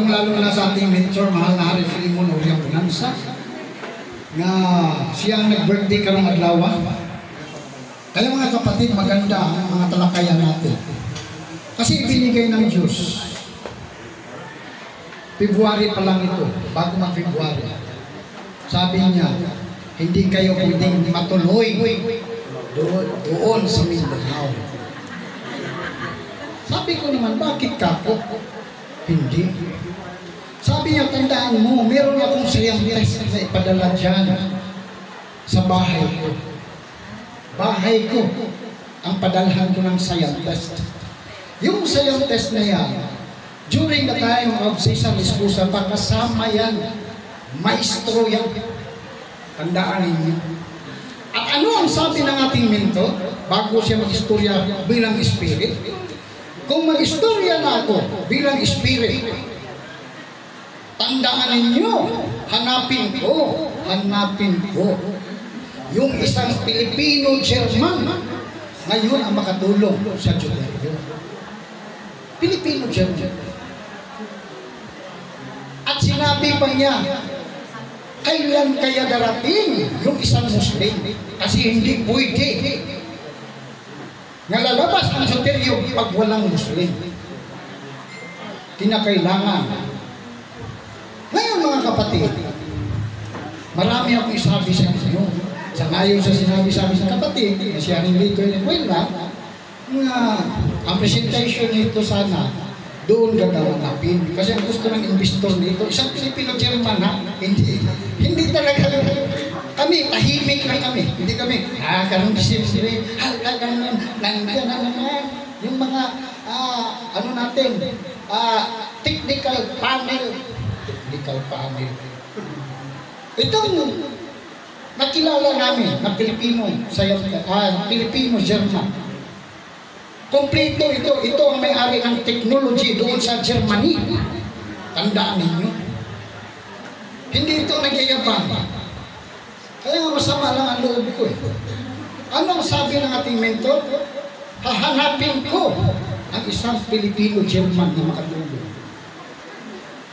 lalong-lalo na sa ating mentor, mahal na Hari Filimon Oriang Bonanza, nga siya ang nag-birthday karong adlaw. Kaya mga kapatid, maganda ang mga talakayan natin. Kasi ibinigay ng Diyos. February pa lang ito, bago mag-February. Sabi niya, hindi kayo pwedeng matuloy doon sa Mindanao. Sabi ko naman, bakit kako? Hindi. Sabi niya, tandaan mo, meron akong scientist na ipadala dyan sa bahay ko. Bahay ko ang padalhan ko ng scientist. Yung scientist na yan, during the time of Cesar Escusa, kasama yan, maestro yan. Tandaan ninyo. At ano ang sabi ng ating mentor bago siya mag-istorya bilang spirit? Kung mag-istorya na ako bilang spirit, tandaan ninyo, hanapin ko yung isang Pilipino-German ngayon ang makatulong sa Judaism. Pilipino-German. At sinabi pa niya, kailan kaya darating yung isang Muslim? Kasi hindi pwede nga lalabas ang Judaism pag walang Muslim. Kinakailangan. Ngayon mga kapatid, marami akong isabi sa inyo. Sa ngayon sa sinabi sa kapatid, na siya rin dito yung kwenta, nga ang presentation nito sana, doon gagawin. Kasi ang gusto ng investor nito, isang Pilipino-German ha, hindi talaga kami, tahimik lang kami. Hindi kami, ganun disipline, ganun, nandiyan na naman, yung mga, ano natin, technical panel. Itong nakilala namin na Pilipino-German. Kompleto ito ang may-ari ng technology doon sa Germany. Tandaan ninyo. Hindi ito nagyayabang. Kaya nga masama lang ang loob ko eh. Ano ang sabi ng ating mentor? Hahanapin ko ang isang Pilipino-German na makatulong.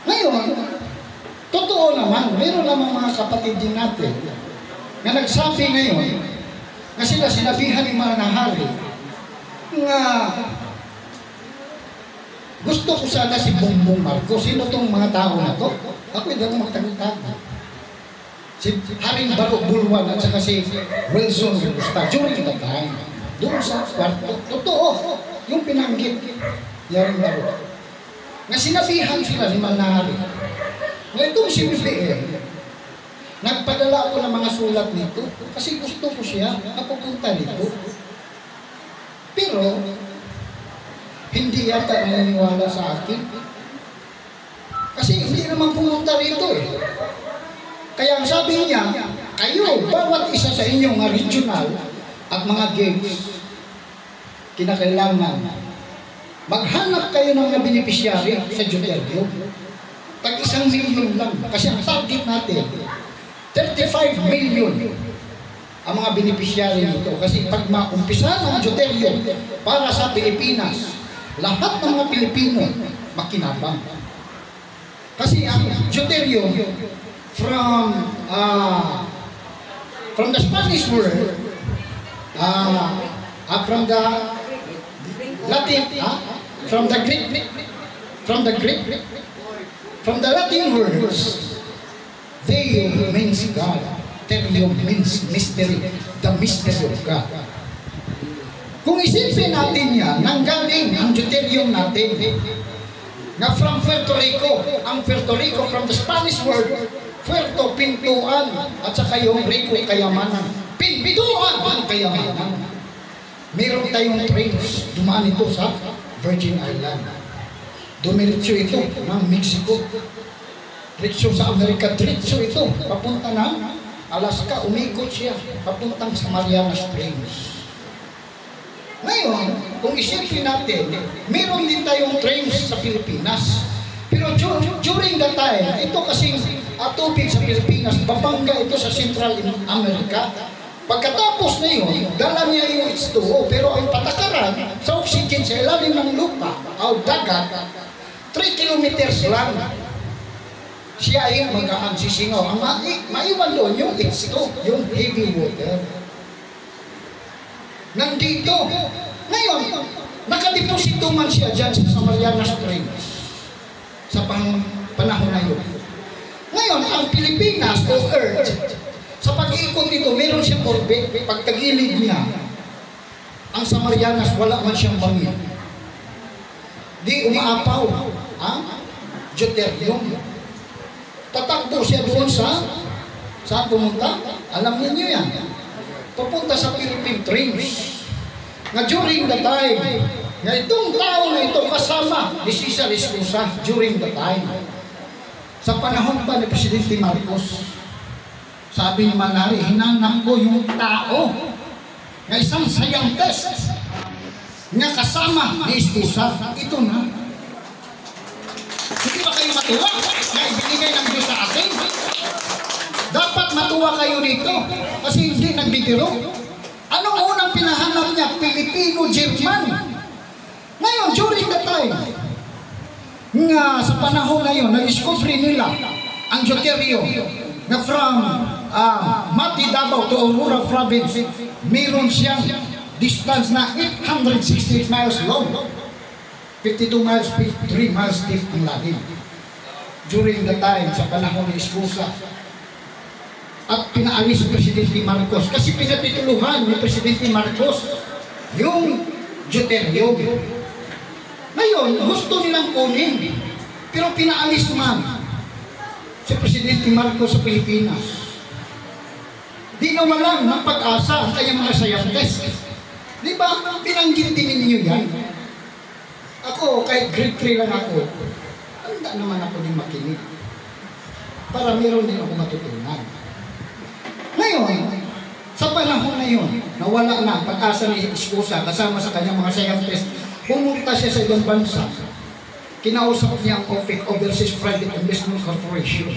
Ngayon, totoo naman, mayroon namang mga kapatid din natin na nagsabi ngayon na sinabihan ni Manahari nga gusto ko sana si Bongbong Marcos. Sino tong mga tao na to? Ako hindi ako magtagot-tagot. Si Haring Baro Bulwan at saka si Wilson Gusta during the time doon sa kwarto. Totoo yung pinanggit Haring Baro nga sinabihan sila ni Manahari. Ngayon itong si BBM, nagpadala ako ng mga sulat nito kasi gusto ko siya napupunta nito. Pero, hindi yata naniniwala sa akin. Kasi hindi naman pumunta rito eh. Kaya ang sabi niya, kayo, bawat isa sa inyong regional at mga gigs, kinakailangan, maghanap kayo ng mga beneficiary sa Duterte. Tag 1 million lang. Kasi ang target natin, 35 million ang mga beneficiary nito. Kasi pag maumpisa ng Duterte para sa Pilipinas, lahat ng mga Pilipino makinabang. Kasi ang Duterte from the Spanish word, from the Latin, from the Latin words, Deo means God, Terium means mystery, the mystery of God. Kung isipin natin yan, nanggaling ang Deuterium natin, na from Puerto Rico, ang Puerto Rico from the Spanish word, Puerto, pintuan, at saka yung Rico, kayamanan. Pintuan ang kayamanan. Meron tayong trains, dumaan ito sa Virgin Island. Dumiretso ito ng Mexico. Diretso sa Amerika, diretso ito. Papunta ng Alaska, umikot siya. Papuntang sa Mariana Springs. Ngayon, kung isipin natin, meron din tayong trains sa Pilipinas. Pero during that time, ito kasing tubig sa Pilipinas, babangga ito sa Central America. Pagkatapos na yun, dala niya yung H2O, pero ang patakaran sa oxygen sa ilalim ng lupa o dagat, 3 kilometers lang. Siya ay magaan sisingaw. Ang maiwan doon yung H2, yung heavy water. Nandito. Ngayon, nakadeposito man siya dyan sa Marianas Trench sa panahon na yun. Ngayon, ang Pilipinas o Earth, sa pag-iikot dito, meron siyang orbit. Pag tagilid niya, ang sa Marianas, wala man siyang bangin. Di umaapaw ang deuterium. Tatakbo siya doon saan pumunta? Alam niyo yan. Papunta sa Philippine Trench. Nga during the time, nga itong tao na ito kasama ni Cesar Escusa during the time. Sa panahon pa ni Presidente Marcos, sabi ni Manari, hinanap ko yung tao na isang scientist nga kasama ni Escusa. Ito na. Hindi ba kayo matuwa na ibinigay ng Diyos sa atin? Dapat matuwa kayo dito kasi hindi nagbibiro. Anong unang pinahanap niya? Pilipino-German. Ngayon, during the time nga sa panahon na yun, na-discover nila ang deuterium na from Mati Davao to Aurora Province, mayroon siyang distance na 868 miles long. 52 miles, 3 miles deep ang lalim. During the time, sa panahon ni Escusa. At pinaalis si Presidente Marcos. Kasi pinatituluhan ni Presidente Marcos yung deuterium. Ngayon, gusto nilang kunin. Pero pinaalis man si Presidente Marcos sa Pilipinas. Di nawalan ng pag-asa ang kanyang mga scientists. Di ba? Pinanggit din ninyo yan. Ako, kahit grade 3 lang ako, handa naman ako din makinig. Para meron din ako matutunan. Ngayon, sa panahon na yun, nawala na ang pag-asa ni Escusa kasama sa kanyang mga scientists. Pumunta siya sa ibang bansa. Kinausap niya ang OPEC, Overseas Private Investment Corporation,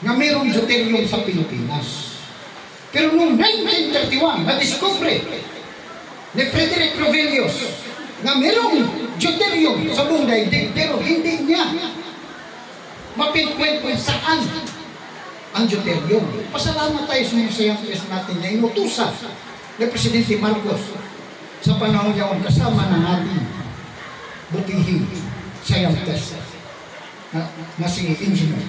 na mayroong deuterium sa Pilipinas. Pero noong 1931, na-discover ni Frederick Rovelius na mayroong deuterium sa buong daigdig, pero hindi niya mapinkwent kung saan ang deuterium. Pasalamat tayo sa mga scientists natin na inutusan ni Presidente Marcos sa panahon niya kasama ng ating butihing scientist na si engineer.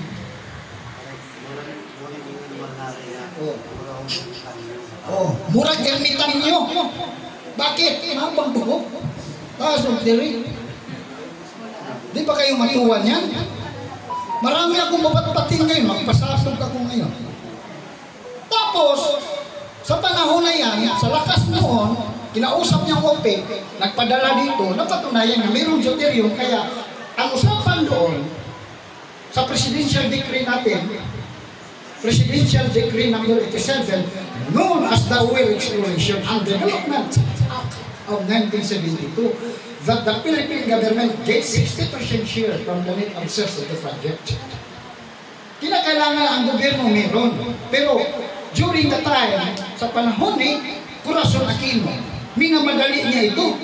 Murag ermitan niyo. Bakit? Mabang buhok. Diri. Di ba kayo matuwa niyan? Marami akong mabatbatin ngayon. Magpasasog ako ngayon. Tapos, sa panahon na yan, sa lakas noon, kinausap niyang OPEC, nagpadala dito, napatunayan na mayroong deuterium. Kaya, ang usapan doon, sa presidential decree natin, Presidential Decree number 87, known as the Oil Exploration and Development Act of 1972, that the Philippine government gets 60% share from the net of sales of the project. Kinakailangan ang gobyerno meron. Pero during the time, sa panahon ni Corazon Aquino, minamadali niya ito.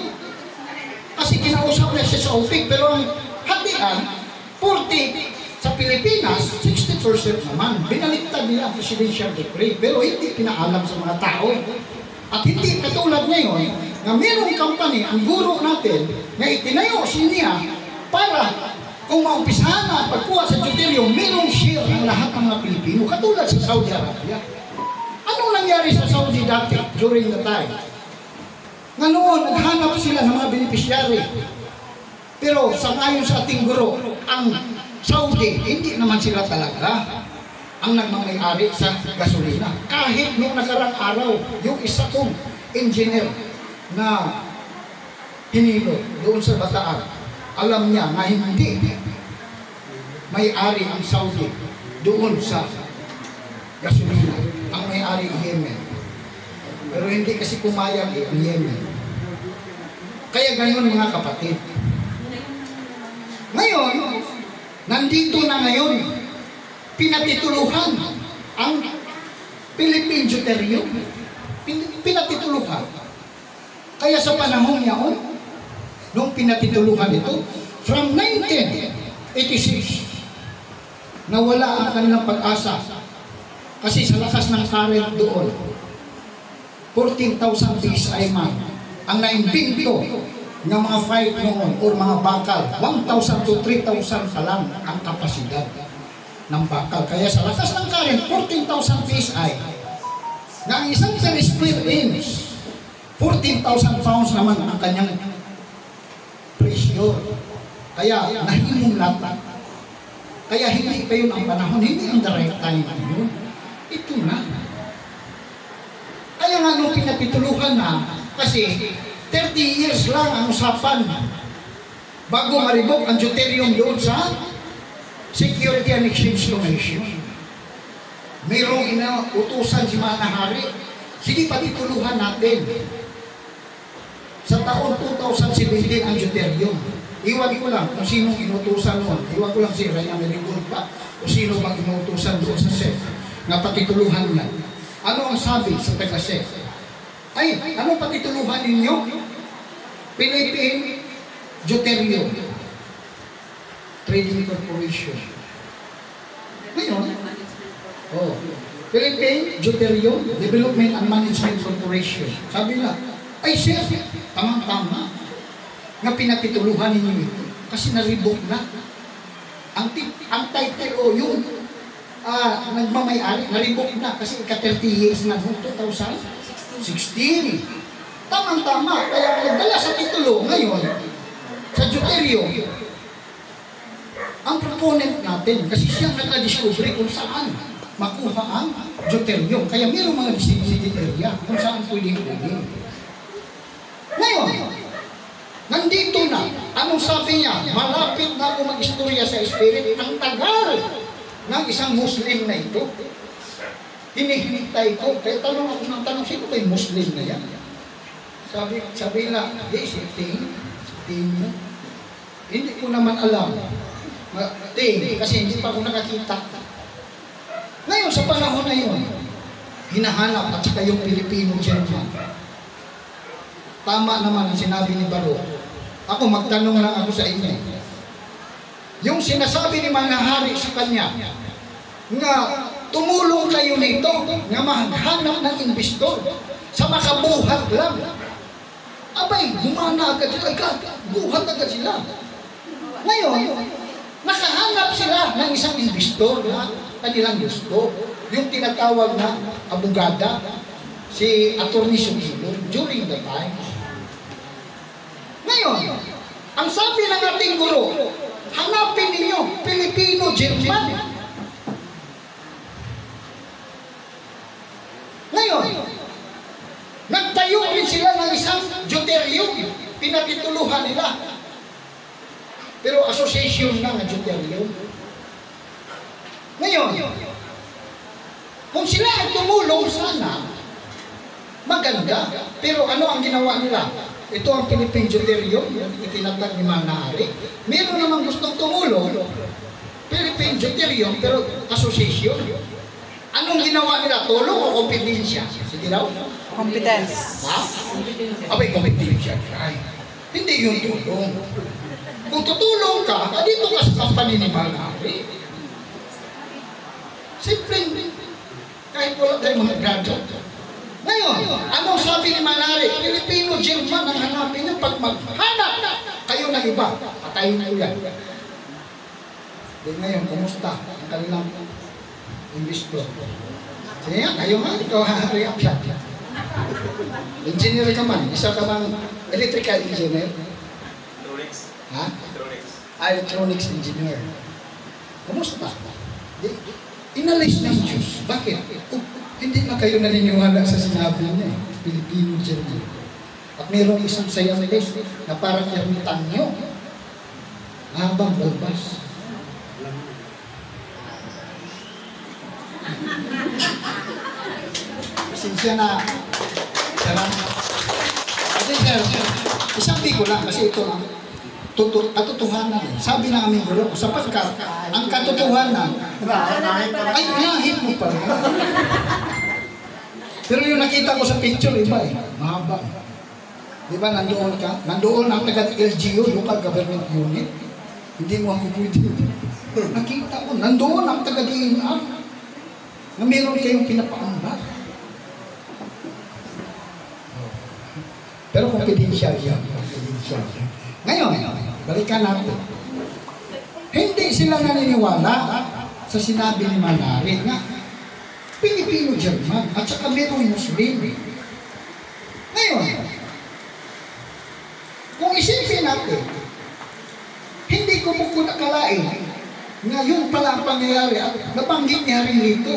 Kasi kinausap niya siya sa OPEC, pero ang hatian, 40 sa Pilipinas, 60% naman. Binaliktad nila ang presidential decree, pero hindi pinaalam sa mga tao. At hindi katulad ngayon, na mayroong company, ang guro natin, na itinayo niya para kung maumpisahan na pagkuha sa deuterium, mayroong share ang lahat ng mga Pilipino, katulad sa Saudi Arabia. Anong nangyari sa Saudi dati during the time? Nga noon, naghanap sila ng mga beneficiary. Pero sa ngayon sa ating guro, ang Saudi, hindi naman sila talaga ang nagmamayari sa gasolina. Kahit noong nakarang araw, yung isa kong engineer na hinilo doon sa Bataan, alam niya na hindi may-ari ang Saudi doon sa gasolina. Ang may-ari Yemen. Pero hindi kasi pumayag ang Yemen. Kaya ganyan mga kapatid. Ngayon, nandito na ngayon, pinatituluhan ang Philippine deuterium. Pinatituluhan. Kaya sa panahon niyaon, nung pinatituluhan ito, from 19 86, nawala ang kanilang pag-asa. Kasi sa lakas ng current doon, 14,000 PSI man ang naimbento ng mga fight noon o mga bakal. 1,000 to 3,000 pa lang ang kapasidad ng bakal. Kaya sa lakas ng current, 14,000 PSI na ang isang square inch, 14,000 pounds naman ang kanyang pressure. Kaya nahimulat. Kaya hindi pa yun ang panahon, hindi ang the right time yun. Ito na. Kaya nga nung pinapituluhan na, kasi 30 years lang ang usapan bago maribok ang deuterium doon sa Security and Exchange Commission. Mayroong inautusan si Manahari, sige patituluhan natin. Sa taon 2017 ang deuterium. Iwan ko lang kung sinong inutusan mo. Iwan ko lang si Raya Merigol pa o sino bang inutusan doon sa SEC na patituluhan niya. Ano ang sabi sa taga-SEC? Ay, anong patituluhan ninyo? Philippine Deuterium Trading Corporation. Ngayon, Philippine Deuterium Development and Management Corporation. Sabi na, ay sir, tamang-tama nga pinapituluhan ninyo ito. Kasi naribok na. Ang title o yung nagmamayari, naribok na. Kasi ika-30 years na noong 2016. Tamang-tama. Kaya nagdala sa titulo ngayon, sa deuterium, ang proponent natin, kasi siya nakadiscovery kung saan makuha ang deuterium. Kaya mayroong mga designated area kung saan pwede-pwede. Ngayon, nandito na. Anong sabi niya? Malapit na ako mag-istorya sa Spirit. Ang tagal ng isang Muslim na ito. Hinihintay ko. Kaya tanong ako ng tanong, sino ba yung Muslim na yan? Sabi na, yes, ting mo. Hindi ko naman alam. Kasi hindi pa ako nakakita. Ngayon, sa panahon na yun, hinahanap at saka yung Pilipino-German. Tama naman ang sinabi ni Baro. Ako, magtanong lang ako sa inyo. Yung sinasabi ni Manahari sa kanya, nga tumulong kayo nito, nga maghanap ng investor, sa makabuhat lang. Abay, gumana agad sila, buhat agad sila. Ngayon, nakahanap sila ng isang investor na kanilang gusto. Yung tinatawag na abogada, si Atty. Sugilo, during the time. Ngayon, ang sabi ng ating guro, hanapin ninyo, Pilipino-German. Ngayon, nagtayo rin sila ng isang deuterium, pinatituluhan nila. Pero association na ng deuterium. Ngayon, kung sila ay tumulong sana, maganda. Pero ano ang ginawa nila? Ito ang Philippine Deuterium, itinatag ni Manahari. Meron namang gustong tumulong, Philippine Deuterium, pero association. Anong ginawa nila? Tulong o kompetensya? Sige daw? Competence. Ha? Abay, kompetensya. Ay, hindi yun tulong. Kung tutulong ka, dito ka sa company ni Manahari. Simple, kahit wala tayong mga graduate. Ngayon, anong sabi ni Manahari? Pilipino-German ang hanapin niya. Pag maghanap kayo ng iba, patayin na yan. Then ngayon, kumusta ang kanilang investor? Sige nga, kayo nga, ikaw react siya. Engineer ka man, isa ka bang electrical engineer? Electronics. Ha? Electronics. Electronics engineer. Kumusta? Inalis ng Diyos. Bakit? Hindi na kayo naniniwala sa sinabi niya, Pilipino-German. At mayroong isang sayang list na parang ermitan nyo. Habang balbas. Pasensya na. Salamat. Kasi sir, isang bigo lang kasi ito lang. Katotohanan. Sabi ng aming guro, sapagkat ang katotohanan, ay, nahit mo pa rin. Pero yung nakita ko sa picture, iba eh. Mahaba. Di ba, nandoon ka? Nandoon ang taga-LGU, Local Government Unit. Hindi mo ako pwede. Nakita ko, nandoon ang taga-DNA na meron kayong pinapaambag. Pero confidential yan. Confidential. Ngayon, balikan natin. Hindi sila naniniwala sa sinabi ni Manari nga Pilipino-German at saka merong Muslim. Ngayon, kung isipin natin, hindi ko po nakalain ngayon pala ang pangyayari at nabanggit niya rin dito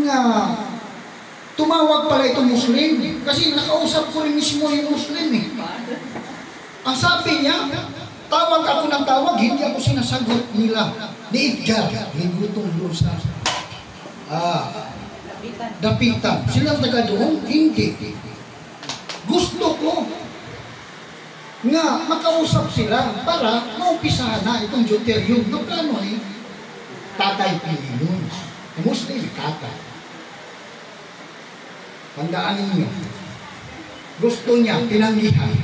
nga tumawag pala itong Muslim kasi nakausap ko rin mismo yung Muslim eh. Ang sabi niya, tawag ako ng tawag, hindi ako sinasagot nila ni Edgar, higutong doon sa Dapitan. Silang taga doon? Hindi. Gusto ko nga makausap sila para maumpisahan na itong Deuterium. No plano ni Tatay Pilipino. Muslim, tatay. Tandaan ninyo. Gusto niya, tinanggihan.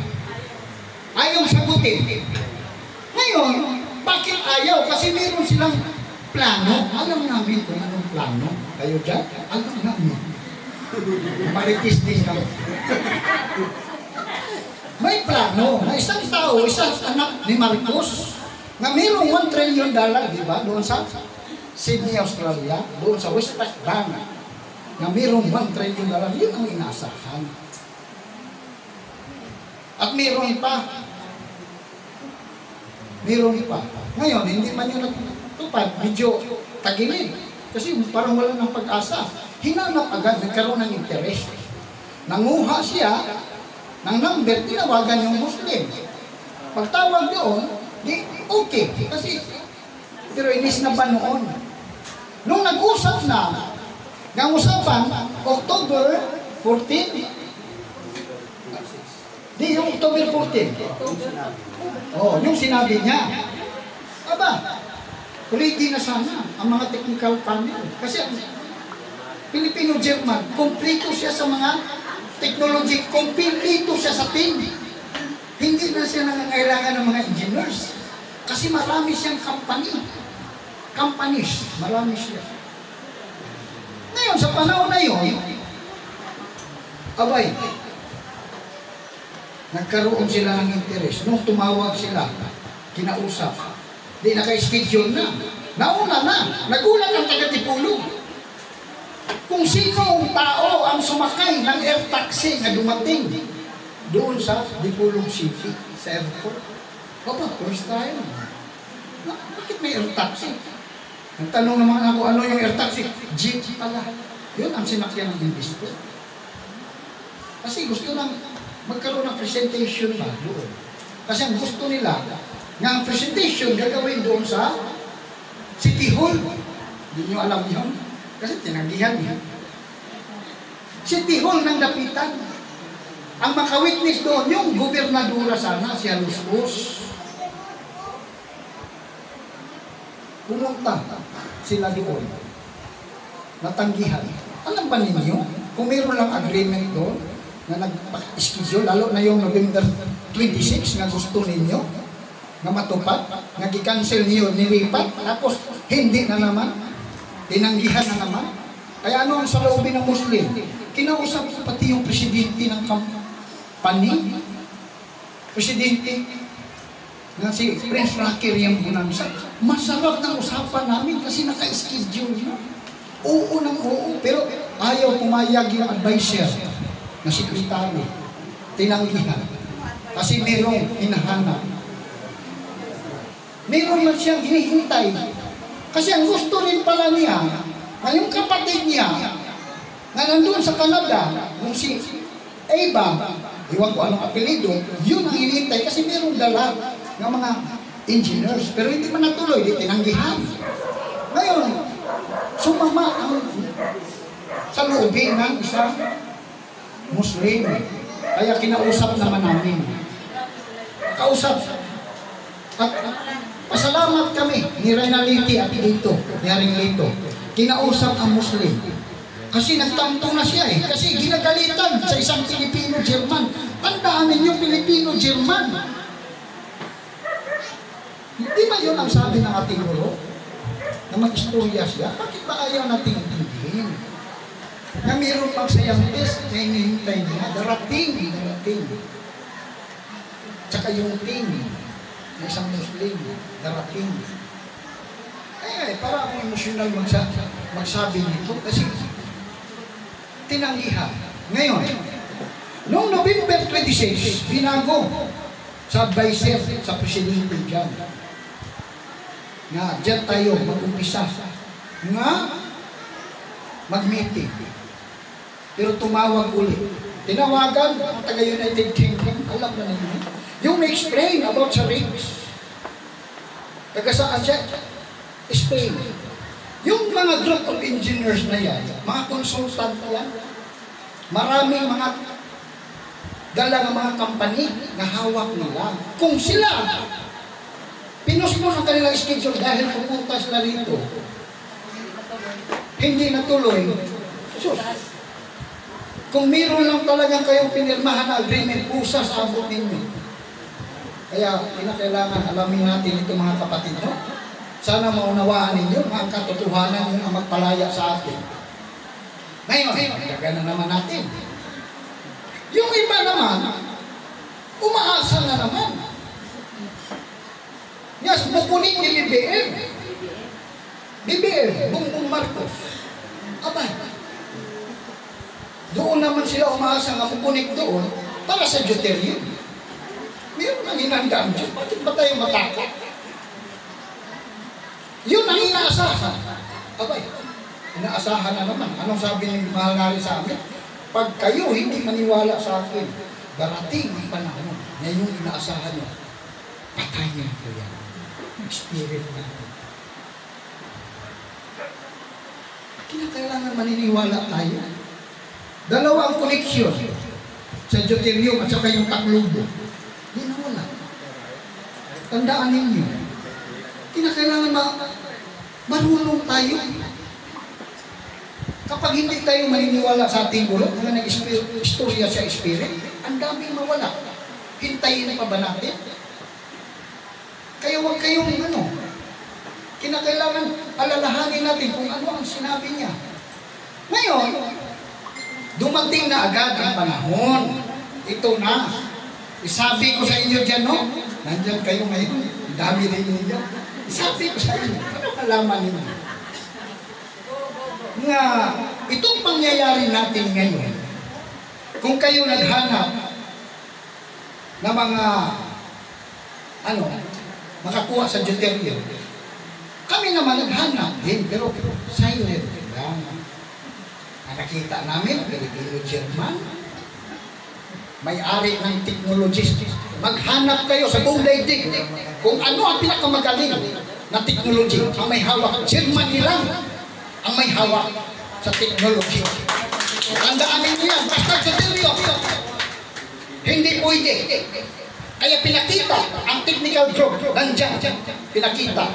Ayaw sagutin. Ngayon, bakit ayaw? Kasi meron silang plano. Alam namin kung anong plano. Kayo dyan? Alam namin. Maritis din kami. May plano na isang tao, isang anak ni Marcos, na mayroong $1 trillion, di ba? Doon sa Sydney, Australia, doon sa Westpac Bank, na mayroong $1 trillion, yun ang inaasahan. At mayroon pa. Mayroon pa. Ngayon, hindi man yun natupad, medyo tagilid. Kasi parang wala ng pag-asa. Hinanap agad, nagkaroon ng interest. Nanguha siya ng number, tinawagan yung Muslim. Pagtawag doon, di okay. Kasi, pero inis na ba noon? Nung nag-usap na, ng usapan, October 14, di yung October 14. Oh, yung sinabi niya, aba, ready na sana ang mga technical panel. Kasi Filipino-German, kompleto siya sa mga technology, kompleto siya sa team. Hindi na siya nangangailangan ng mga engineers. Kasi marami siyang companies, marami siya. Ngayon, sa panahon na yun, abay, nagkaroon sila ng interest. Nung tumawag sila, kinausap, di naka-schedule na. Nauna na, nagulat ang taga-Tipulog. Kung sino tao ang sumakay ng air taxi na dumating doon sa Dipolog City, sa airport. Papa, tourist tayo. Bakit may air taxi? Nagtanong naman ako, ano yung air taxi? Jeep pala. Yun ang sinakyan ng investor. Kasi gusto lang magkaroon ng presentation ba doon. Kasi ang gusto nila, nga ang presentation gagawin doon sa City Hall. Hindi nyo alam yun. Kasi tinanggihan niya. City Hall ng Dapitan. Ang makawitness doon, yung gobernadora sana, si Aluscos. Pumunta sila doon. Natanggihan. Alam ba ninyo, kung mayroon lang agreement doon, na nag-schedule, lalo na yung November 26 na gusto ninyo, na matupad, nag-cancel niyo, nilipat, tapos hindi na naman, tinanggihan na naman. Kaya ano ang saloobin ng Muslim? Kinausap ko pati yung presidente ng company, presidente na si Prince Rocky Riam Bonanza. Masarap ng usapan namin kasi naka-schedule na. Oo ng oo, pero ayaw pumayag yung advisor na sekretary. Tinanggihan. Kasi merong hinahanap. Meron na siyang hinihintay. Kasi ang gusto rin pala niya, na yung kapatid niya, na nandun sa Canada, yung si Eva, iwan ko anong apelido, yun ang hinihintay kasi merong dala ng mga engineers. Pero hindi man natuloy, di tinanggihan. Ngayon, sumama ang sa loobin ng isang Muslim. Kaya kinausap naman namin. Kausap. At pasalamat kami ni Reynaliti at dito, ni Haring Lito. Kinausap ang Muslim. Kasi nagtampo na siya eh. Kasi ginagalitan sa isang Pilipino-German. Tandaan ninyo, Pilipino-German. Hindi ba yun ang sabi ng ating guro? Na mag-istorya siya? Bakit ba ayaw nating intindihin? Na mayroon pang scientist na hinihintay niya, darating. Tsaka yung ting, na isang Muslim, darating. Kaya para akong emosyonal magsabi nito kasi tinanggihan. Ngayon, noong November 26, binago sa advisor sa presidente dyan. Nga, dyan tayo mag-umpisa nga mag-meeting. Pero tumawag ulit. Tinawagan ang taga-United Kingdom, alam na ninyo, yung na-explain about sa rapes. Taga saan siya? Spain. Yung mga group of engineers na yan, mga consultant yan, maraming mga dala ng mga company na hawak nila. Kung sila, pinuspon ang kanilang schedule dahil pupunta sila rito, hindi natuloy. So, kung meron lang talagang kayong pinirmahan na agreement, usas abot ninyo. Kaya, kinakailangan alamin natin ito mga kapatid, no? Sana maunawaan ninyo ang katotohanan yung magpalaya sa atin. Ngayon, daga na naman natin. Yung iba naman, umaasa na naman. Yes, bukunin ni BBM. BBM, Bongbong Marcos. Abay, doon naman sila umaasa nga bukunin doon para sa Duterte. Meron nang hinandaan Diyos. Bakit ba tayo matakot? Yun ang inaasahan. Abay, inaasahan na naman. Anong sabi ng mahal na rin sa amin? Pag kayo hindi maniwala sa akin, darating ang panahon na yung inaasahan nyo, patayin ko yan. Spirit natin. Kinakailangan maniniwala tayo. Dalawa ang koneksyon sa deuterium at saka yung Tacloban. Di na wala. Tandaan ninyo. Kinakailangan marunong tayo. Kapag hindi tayo maniniwala sa ating guro, mga nag-istorya sa spirit, ang daming mawala. Hintayin pa ba natin? Kaya huwag kayong kinakailangan alalahanin natin kung ano ang sinabi niya. Ngayon, dumating na agad ang panahon. Ito na. Isabi ko sa inyo dyan, no? Nandyan kayo ngayon. Dami rin ninyo. Isabi ko sa inyo. Ano kalaman ninyo? Nga, itong pangyayari natin ngayon, kung kayo naghanap na mga, makakuha sa deuterium, kami naman naghanap din, pero silent lang. Nakita namin, Pilipino-German, may-ari ng technologies. Maghanap kayo sa buong daigdig kung ano ang pinakamagaling na technology ang may hawak. Germany lang ang may hawak sa technology. Tandaan ninyo yan, basta sa seryo. Hindi pwede. Kaya pinakita ang technical group, nandiyan, pinakita.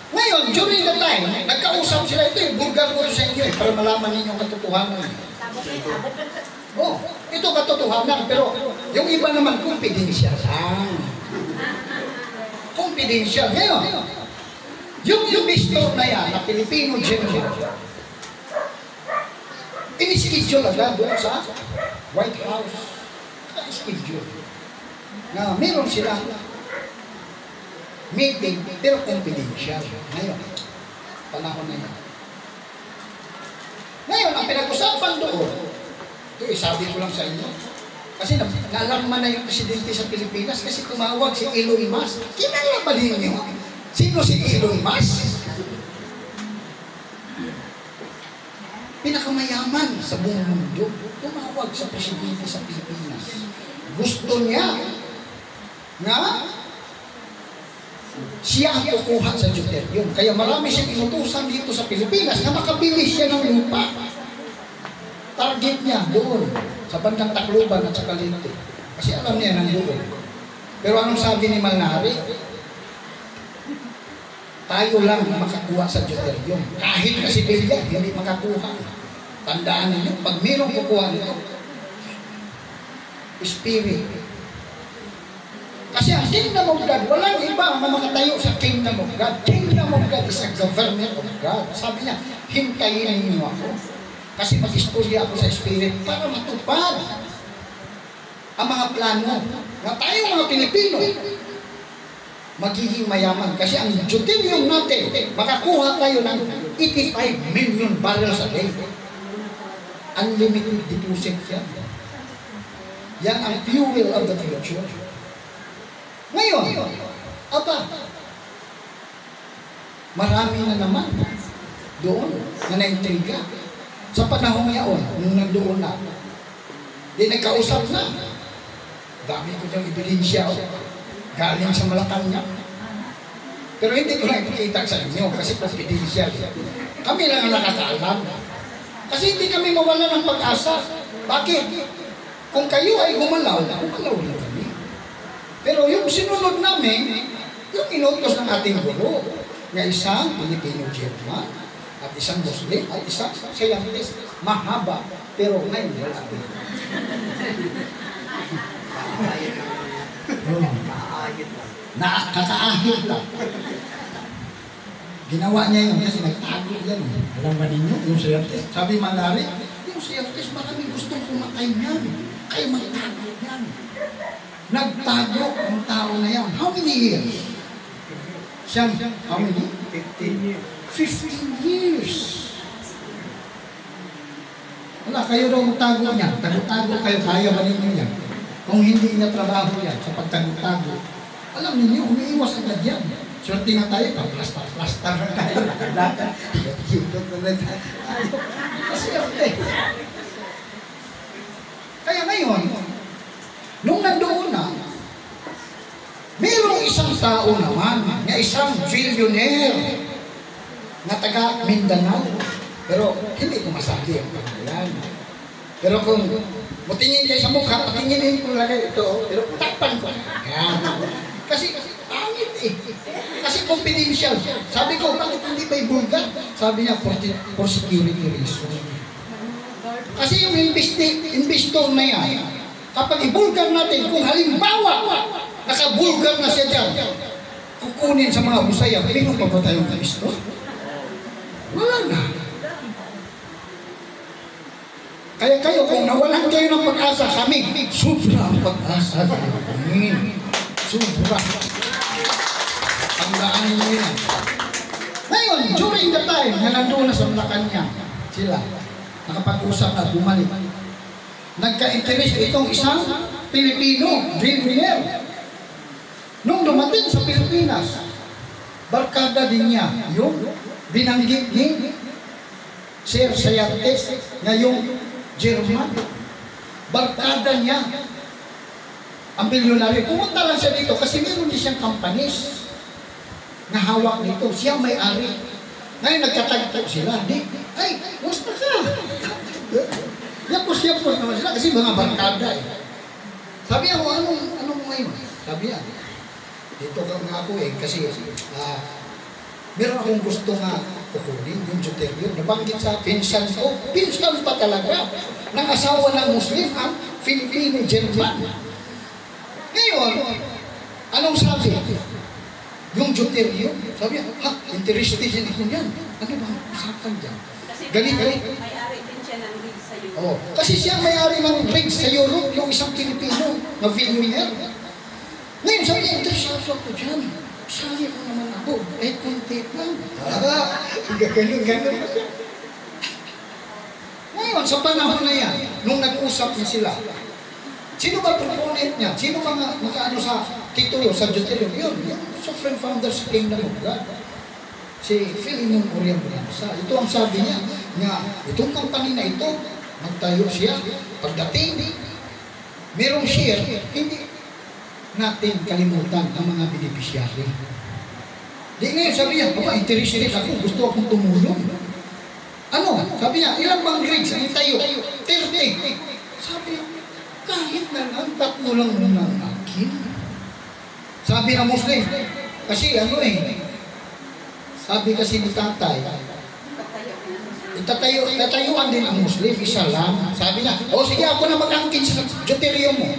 Ngayon, during the time, nagkausap sila ito, bulgar ko sa inyo para malaman ninyo ang katotohanan. Oh, ito katotohanan, pero yung iba naman confidential lang. Confidential. Ngayon, yung mistor na yan, na Filipino general, in-schedule agad doon sa White House. In-schedule. Na meron silang meeting, pero confidential. Ngayon, panahon na yan. Ngayon, ang pinag-usapan doon, ito sabi ko lang sa inyo, kasi nalaman na yung presidente sa Pilipinas kasi tumawag si Elon Musk. Kilala ba ninyo? Sino si Elon Musk? Pinakamayaman sa buong mundo. Tumawag sa presidente sa Pilipinas. Gusto niya na siya ang kukuha sa deuterium. Kaya marami siyang inutusan dito sa Pilipinas na makabili siya ng lupa. Target niya doon sa bandang Tacloban at sa Calinte. Kasi alam niya nandoon. Pero anong sabi ni Malnari? Tayo lang makakuha sa deuterium. Kahit kasi Biblia, hindi makakuha. Tandaan niyo, pag mayroong kukuha nito, spirit. Kasi Kasi ang Kingdom of God, walang iba na makatayo sa Kingdom of God. Kingdom of God is a government of God. Sabi niya, hintayin niyo ako. Kasi mag-istorya ako sa Spirit para matupad ang mga plano na tayo mga Pilipino magiging mayaman. Kasi ang deuterium natin, makakuha tayo ng 85 million barrels a day. Unlimited deposit yan. Yan ang fuel of the future. Ngayon, marami na naman doon na naintriga. Sa panahon yaon, nung nandoon na, di nagkausap na. Dami ko diyang ebidensya galing sa Malacanang. Pero hindi ko lang ipakita sa inyo kasi confidential. Kami lang ang nakakaalam. Kasi hindi kami mawala ng pag-asa. Bakit? Kung kayo ay gumalaw na kami. Pero yung sinunod namin, yung inutos ng ating guro, na isang Pilipino-German at isang Muslim at isang Scientist. Mahaba, pero ngayon wala din. Nakakaahit lang. Ginawa niya yun kasi nagtago yan. Alam ba ninyo, yung Scientist? Sabi Manari, yung Scientist maraming gustong pumatay niyan. Kaya magtago yan. Nagtago ang tao na yan. How many years? Siya, how many? 15 years. 15 years. Wala, kayo daw magtago niya. Tago-tago kayo, kaya ba ninyo yan? Kung hindi niya trabaho yan sa pagtago-tago, alam ninyo, umiiwas agad yan. Swerte nga tayo, plastar na tayo. Swerte. Kaya ngayon, nung nandoon na, mayroong isang tao naman, na isang billionaire na taga Mindanao. Pero hindi ko masabi ang pangalan. Pero kung mutingin kayo sa mukha, patinginin ko lang ito, pero takpan ko. Kasi pangit eh. Kasi confidential. Sabi ko, bakit hindi ba ibulgar? Sabi niya, for security reason. Kasi yung investor na yan, kapag ibulgar natin, kung halimbawa, nakabulgar na siya dyan, kukunin sa mga busaya, pero pa ba tayong investor? Wala na. Kaya kayo, kung nawalan kayo ng pag-asa, kami, sobra ang pag-asa. Sobra. Tandaan ninyo yan. Ngayon, during the time na nandun na sa Malacanang, sila, nakapag-usap na bumalik. Nagka-interest itong isang Pilipino, billionaire. Nung dumating sa Pilipinas, barkada din niya, yung binanggit ni Sir Scientist, ngayong German. Barkada niya ang bilyonaryo. Pumunta lang siya dito kasi meron din siyang companies na hawak nito. Siya may-ari. Ngayon nagkatagpo sila. Ay, gusto ka. Yapos naman sila kasi mga barkada eh. Sabi ako, anong ngayon? Sabi niya, dito ka nga ako eh kasi meron akong gusto nga kukunin yung deuterium. Nabanggit sa pinsan ko. Pinsan pa talaga. Ng asawa ng Muslim ang Filipino-German. Ngayon, anong sabi? Yung deuterium. Sabi niya, interested din ako yan. Ano ba ang usapan dyan? Ganito. May-ari din siya ng rig sa Europe. Oh, kasi siya may-ari ng rig sa Europe, yung isang Pilipino na billionaire. Ngayon, sabi niya, interesado ako dyan. Sali ko naman ako. Konti lang. Ganun. Ngayon, sa panahon na yan, nung nag-usap na sila, sino ba proponent niya? Sino ba makaano sa titulo, sa deuterium? Yun, yung Sovereign Founders Kingdom of God. Si Philemon Oriambansa. Ito ang sabi niya, nga itong company na ito, nagtayo siya, pagdating, merong share, hindi natin kalimutan ang mga beneficiary. Di ngayon, sabi niya, interested ako, gusto akong tumulong. Ano? Sabi niya, ilang bang grades ang tayo? 30. Sabi niya, kahit na lang, 3 lang muna ang akin. Sabi ng Muslim, kasi sabi kasi ni tatay, tatayuan din ang Muslim, isa lang. Sabi niya, sige ako na mag-angkin sa deuterium mo.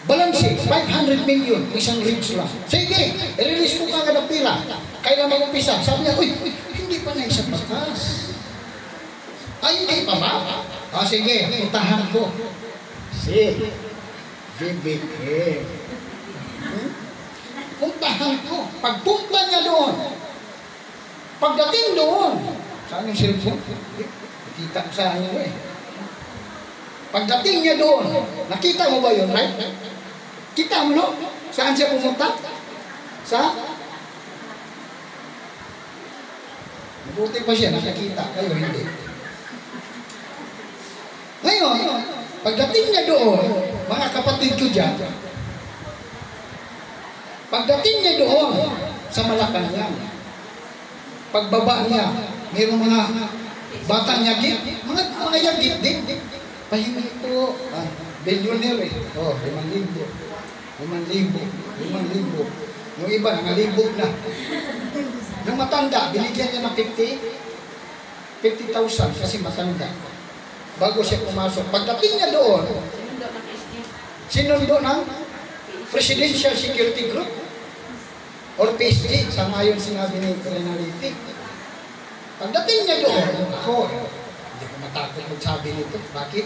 Balanse, 500 million, isang ridge lang. Sige, i-release ko kagad ang pila. Kailan mag-umpisa? Sabi niya, uy, hindi pa na isang bakas. Ay, hindi pa ba? Sige, puntahan ko. Si BBM. Puntahan ko. Pagpunta niya doon, pagdating doon, saan yung cellphone? Kita ko sa inyo eh. Pagdating niya doon, nakita mo ba yun, right? Kita mo, no? Saan siya pumunta? Sa? Mabuti pa siya, nakakita. Kayo, hindi. Ngayon, pagdating niya doon, mga kapatid ko dyan, pagdating niya doon sa Malacanang, pagbaba niya, mayroong mga batang yagit, mga yagit din. Pahingi po, billionaire eh. Oh, 5,000. 5,000. Yung iba, nangalibog na. Yung matanda, binigyan niya ng 50,000 kasi matanda. Bago siya pumasok. Pagdating niya doon, sinundo ng Presidential Security Group or PSG, sa ngayon sinabi ni Renaliti. Pagdating niya doon, ako, hindi ko matakot magsabi nito. Bakit?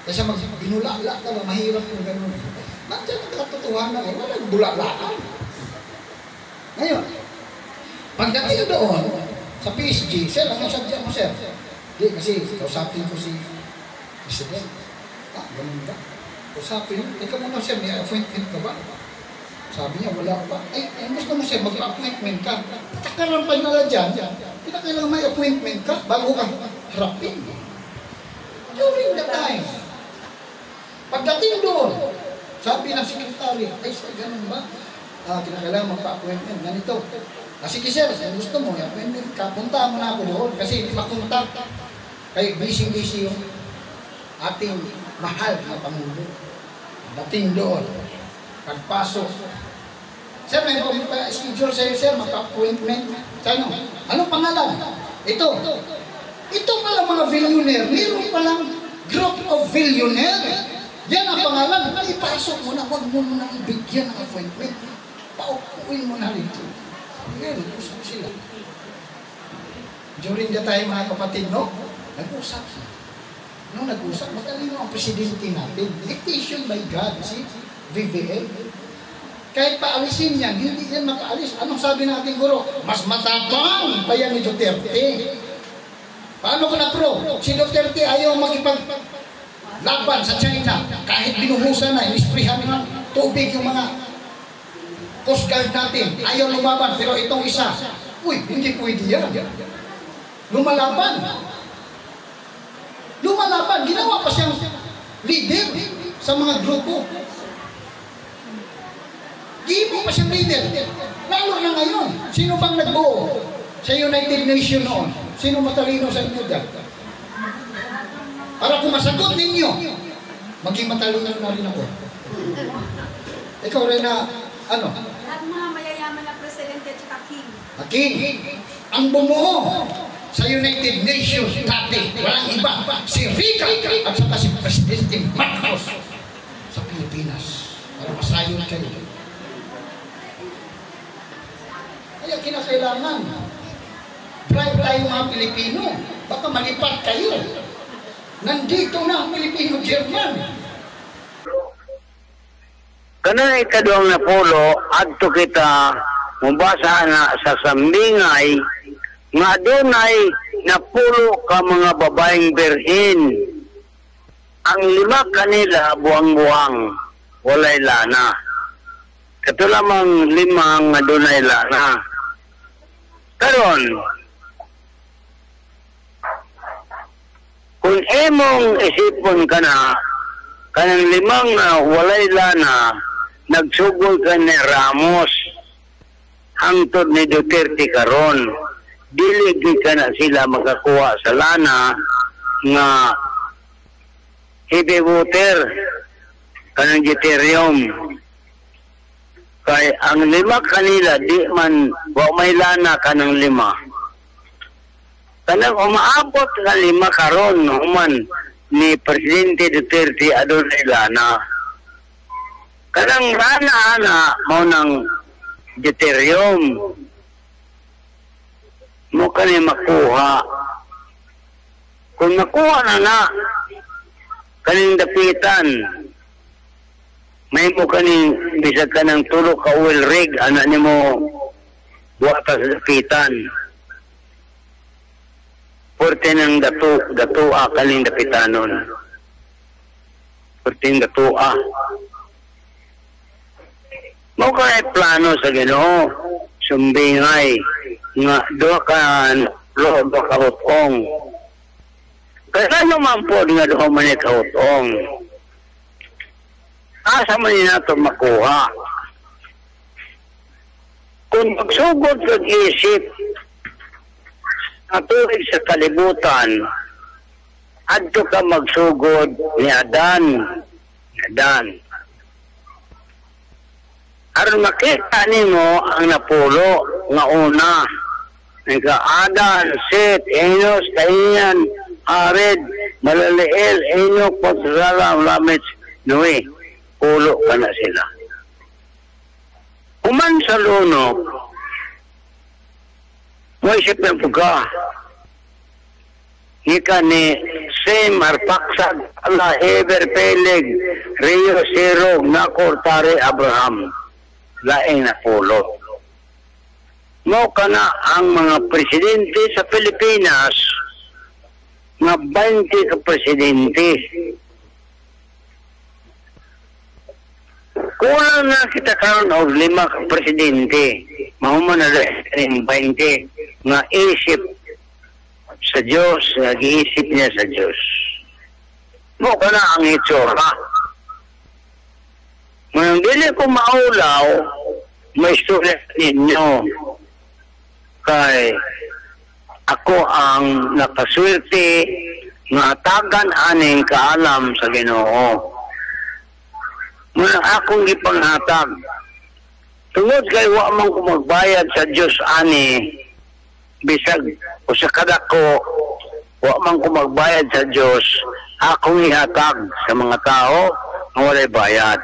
Kasi binulala ka ba, mahirap yung gano'n. Nandiyan ang katotohanan, walang bulalaan. Ngayon, pagdating doon, sa PSG, sir, ano sadya mo, sir? Hindi, kasi kausapin ko si President. Ganun ba? Kausapin mo, ikaw muna, sir, may appointment ka ba? Sabi niya, wala pa. Ay, gusto mo, sir, mag-appointment ka. Patakalan pa nila dyan. Pinakailangan may appointment ka bago ka harapin. During the time, pagdating doon, sabi ng sekretary, ay, ganun ba? Kinakailangan magpa-appointment, ganito. Sige sir, gusto mo, appointment ka, punta mo na ako doon kasi hindi makontak. Kaya busy-busy yung ating mahal na Pangulo. Dating doon, pagpasok. Sir, may schedule sa'yo sir, magpa-appointment. Sa'yo, anong pangalan? Ito pala mga billionaire, meron palang group of billionaire. Yan ang pangalan. Ipasok mo na, huwag mo na ibigyan ng appointment. Paupuin mo na rito. Ngayon, nag-usap sila. During the time, mga kapatid, no? Nag-usap sila. Nung nag-usap, matalino ang presidente natin. Dictation by God, si VVL. Kahit paalisin yan, hindi yan mapaalis. Anong sabi natin, guro? Mas matapang pa yan ni Duterte. Paano ko na-pro? Si Duterte ayaw makipaglaban sa China. Kahit binuhusan na, inisprihan ng tubig yung mga Coast Guard natin. Ayaw lumaban. Pero itong isa, uy, hindi pwede yan. Lumalaban. Ginawa pa siyang leader sa mga grupo. Gibo pa siyang leader. Lalo na ngayon. Sino bang nagbuo sa United Nations noon? Sino matalino sa inyo dyan? Para kung masagot ninyo, maging matalino na rin ako. Ikaw rin na, ano? Lahat mga mayayaman na presidente at saka king. King, ang bumuo sa United Nations dati, walang iba, si Rica at saka si Presidente Marcos sa Pilipinas. Para masayon kayo. Kaya kinakailangan bribe tayo mga Pilipino. Baka malipat kayo. Nandito na ang Pilipino-German. Kanang ikaduhang na pulo, adto kita mubasa na sa sambingay nga dunay napulo ka mga babaeng birhen. Ang 5 kanila buwang-buwang, walay lana. Kato lamang 5 nga dunay lana. Karon, kung imong isipon ka na, kanang 5 nga walay lana, nagsugol ka ni Ramos, hangtod ni Duterte karon. Dili ka na sila makakuha sa lana nga heavy water, kanang deuterium. Kay ang 5 kanila, di man, wa may lana kanang 5. Kanang umaabot na 5 karon, human ni Presidente Duterte adunay lana. Kanang rana mo ng deuterium mo kani makuha. Kung makuha na kaning dapitan, may mo kaning bisag ka ng tulo ka oil rig, anak ni mo buwata sa dapitan. Porte ng datua kaning dapitanon. Porte ng datua. Mo ka plano sa Ginoo, sumbingay nga do ka utong. Kaya naman po nga do man ka utong. Asa man nato makuha. Kung magsugod sa isip natulig sa kalibutan, adto ka magsugod ni Adan. Aron makita nimo ang napulo nga una. Nga Adan, Set, Enos, Kainyan, Ared, Malaleel, Enok, Potsala, Lamech, Noe. Pulo ka na sila. Kuman sa lunok, mo isip ng puga. Ika ni Sem, Arpaksag, Allah, Heber, Peleg, Rio, Sirog, Nakor, Tare, Abraham. Laing na pulo. Mo ka na ang mga presidente sa Pilipinas nga 20 ka presidente. Kulang na kita karon og 5 ka presidente. Mahuman na rin 20 nga isip sa Diyos, nag-iisip niya sa Diyos. Mo ka na ang itsura. Ngayon, dili ko maulaw, may istorya ninyo. Kay ako ang nakaswerte nga tagan aning kaalam sa Ginoo. Muna akong ipanghatag. Tungod kay wa man ko magbayad sa Dios ani, bisag o sa kadako, wa man ko magbayad sa Dios, akong ihatag sa mga tao nga walay bayad.